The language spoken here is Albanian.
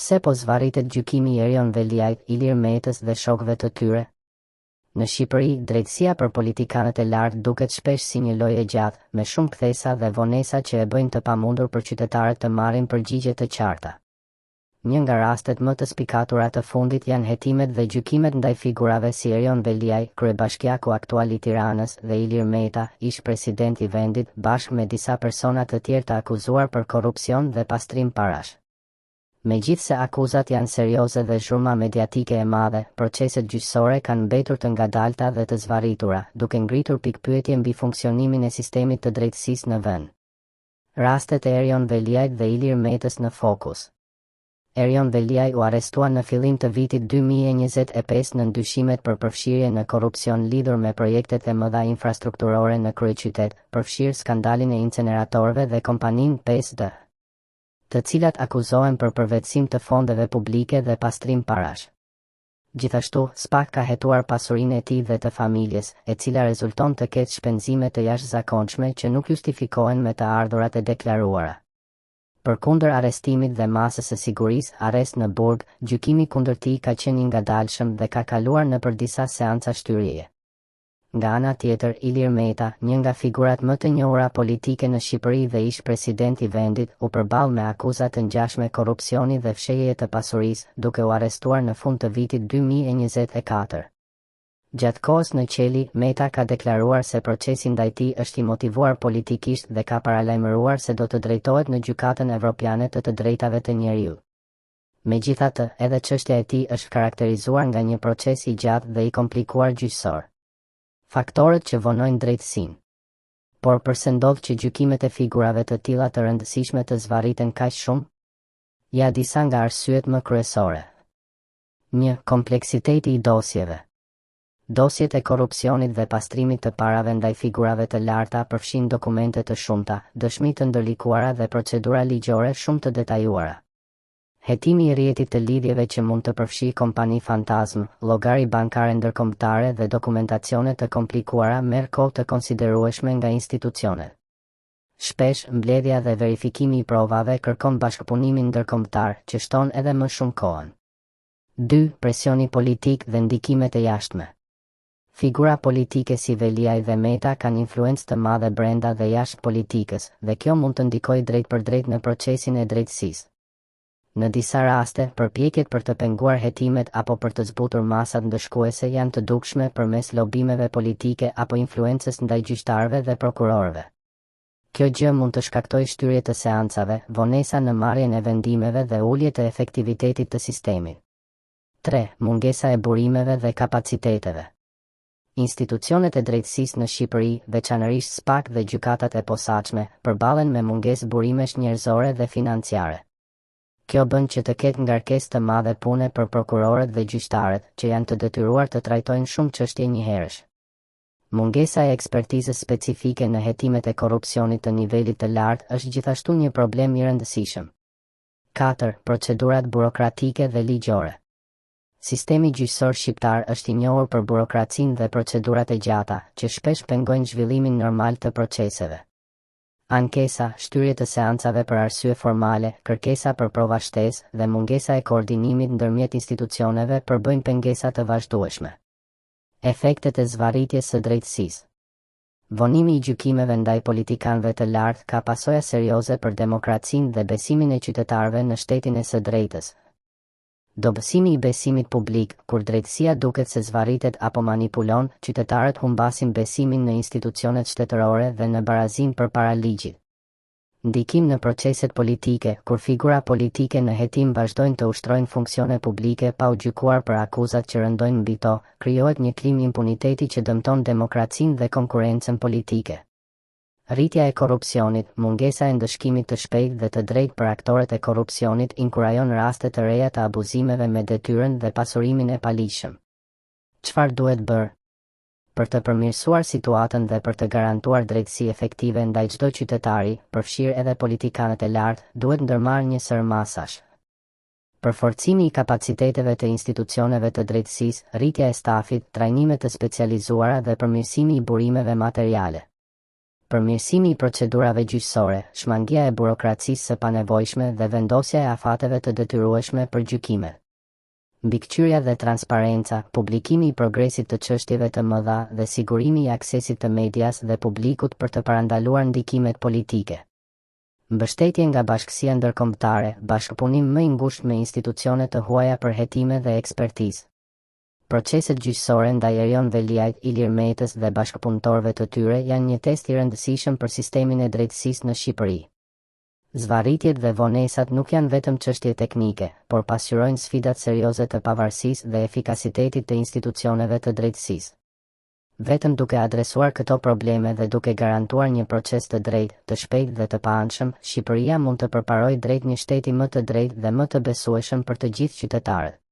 Pse po zvarritet gjykimi i Erion Veliajt, Ilir Metës dhe shokëve të tyre? Në Shqipëri, drejtësia për politikanët e lartë duket shpesh si një lojë e gjatë, me shumë kthesa dhe vonesa që e bëjnë të pamundur për qytetarët të marrin përgjigje të qarta. Një nga rastet më të spikatura të fundit janë hetimet dhe gjykimet ndaj figurave si Erion Veliaj, kryebashkiaku aktual i Tiranës, dhe Ilir Meta, ish president i vendit, bashkë me disa persona të tjerë të akuzuar për korrupsion dhe pastrim parash. Megjithse akuzat janë serioze dhe zhurma mediatike e madhe, proceset gjyqësore kanë mbetur të ngadalta dhe të zvarritura, duke ngritur pikpyetje mbi funksionimin e sistemit të drejtësisë në vend. Rastet e Erion Veliajt dhe Ilir Metës në fokus. Erion Veliaj u arrestua në fillim të vitit 2025 në ndyshimet për përfshirje në korrupsion lidhur me projektet e mëdha infrastrukturore në kryeqytet, përfshirë skandalin e inceneratorëve dhe kompaninë 5D, të cilat akuzohen për përvetësim të fondeve publike dhe pastrim parash. Gjithashtu, SPAK ka hetuar pasurinë e tij dhe të familjes, e cila rezulton të ketë shpenzime të jashtëzakonshme që nuk justifikohen me të ardhurat e deklaruara. Përkundër arrestimit dhe masës së sigurisë, arrest në burg, gjykimi kundër tij ka qenë i ngadalshëm dhe ka kaluar nëpër disa seanca shtyrjeje. Nga ana tjetër, Ilir Meta, një nga figurat më të njohura politike në Shqipëri dhe ish president i vendit, u përball me akuzat të ngjashme korrupsioni dhe fshehjeje të pasurisë, duke u arrestuar në fund të vitit 2024. Gjatë kohës në qeli, Meta ka deklaruar se procesi ndaj tij është i motivuar politikisht dhe ka paralajmëruar se do të drejtohet në Gjykatën Evropiane të Drejtave të Njeriut. Megjithatë, edhe çështja e tij është karakterizuar nga një proces i gjatë dhe i komplikuar gjyqësor. Faktorët që vonojnë drejtësinë. Por përse ndodh që gjykimet e figurave të tilla të rëndësishme të zvarriten kaq shumë? Ja disa nga arsyet më kryesore. 1. Kompleksiteti i dosjeve. Dosjet e korrupsionit dhe pastrimit të parave ndaj figurave të larta përfshin dokumente të shumta, dëshmi të ndërlikuara dhe procedura ligjore shumë të detajuara. Hetimi i rrjetit të lidhjeve që mund të përfshijë kompani fantazm, llogari bankare ndërkombëtare dhe dokumentacione të komplikuara merr kohë të konsiderueshme nga institucionet. Shpesh, mbledhja dhe verifikimi i provave kërkon bashkëpunimin ndërkombëtar, që shton edhe më shumë kohën. 2. Presioni politik dhe ndikimet e jashtme. Figura politike si Veliaj dhe Meta kanë influencë të madhe brenda dhe jashtë politikës, dhe kjo mund të ndikojë drejt për drejt në procesin e drejtësisë. Në disa raste, përpjekjet për të penguar hetimet apo për të zbutur masat ndëshkuese janë të dukshme përmes lobimeve politike apo influencës ndaj gjyqtarëve dhe prokurorëve. Kjo gjë mund të shkaktojë shtyrje të seancave, vonesa në marrjen e vendimeve dhe ulje të efektivitetit të sistemit. 3. Mungesa e burimeve dhe kapaciteteve. Institucionet e drejtësisë në Shqipëri, veçanërisht SPAK dhe gjykatat e posaçme, përballen me mungesë burimesh njerëzore dhe financiare. Kjo bën që të ketë ngarkesë të madhe pune për prokurorët dhe gjyqtarët, që janë të detyruar të trajtojnë shumë çështje njëherësh. Mungesa e ekspertizës specifike në hetimet e korrupsionit të nivelit të lartë është gjithashtu një problem i rëndësishëm. 4. Procedurat burokratike dhe ligjore. Sistemi gjyqësor shqiptar është i njohur për burokracinë dhe procedurat e gjata, që shpesh pengojnë zhvillimin normal të proceseve. Ankesa, shtyrje të seancave për arsye formale, kërkesa për prova shtesë dhe mungesa e koordinimit ndërmjet institucioneve përbëjnë pengesa të vazhdueshme. Efektet e zvarritjes së drejtësisë. Vonimi i gjykimeve ndaj politikanëve të lartë ka pasoja serioze për demokracinë dhe besimin e qytetarëve në shtetin e së drejtës. Dobësimi i besimit publik, kur drejtësia duket se zvarritet apo manipulon, qytetarët humbasin besimin në institucionet shtetërore dhe në barazinë përpara ligjit. Ndikim në proceset politike, kur figura politike në hetim vazhdojnë të ushtrojnë funksione publike pa u gjykuar për akuzat që rëndojnë mbi to, krijohet një klim impuniteti që dëmton demokracinë dhe konkurrencën politike. Rritja e korrupsionit, mungesa e ndëshkimit të shpejtë dhe të drejtë për aktorët e korrupsionit inkurajon raste të reja të abuzimeve me detyrën dhe pasurimin e paligjshëm. Çfarë duhet bërë? Për të përmirësuar situatën dhe për të garantuar drejtësi efektive ndaj çdo qytetari, përfshirë edhe politikanët e lartë, duhet ndërmarrë një sër masash. Përforcimi i kapaciteteve të institucioneve të drejtësisë, rritja e stafit, trajnime të specializuara dhe përmirësimi i burimeve materiale. Përmirësimi i procedurave gjyqësore, shmangia e burokracisë së panevojshme dhe vendosja e afateve të detyrueshme për gjykime. Mbikëqyrja dhe transparenca, publikimi i progresit të çështjeve të mëdha dhe sigurimi i aksesit të medias dhe publikut për të parandaluar ndikimet politike. Mbështetje nga bashkësia ndërkombëtare, bashkëpunim më i ngushtë me institucione të huaja për hetime dhe ekspertizë. Proceset gjyqësore ndaj Erion Veliajt, Ilir Metës dhe bashkëpunëtorëve të tyre janë një test i rëndësishëm për sistemin e drejtësisë në Shqipëri. Zvarritjet dhe vonesat nuk janë vetëm çështje teknike, por pasqyrojnë sfidat serioze të pavarësisë dhe efikasitetit të institucioneve të drejtësisë. Vetëm duke adresuar këto probleme dhe duke garantuar një proces të drejtë, të shpejtë dhe të paanshëm, Shqipëria mund të përparojë drejt një shteti më të drejtë dhe më të besueshëm për të gjithë qytetarët.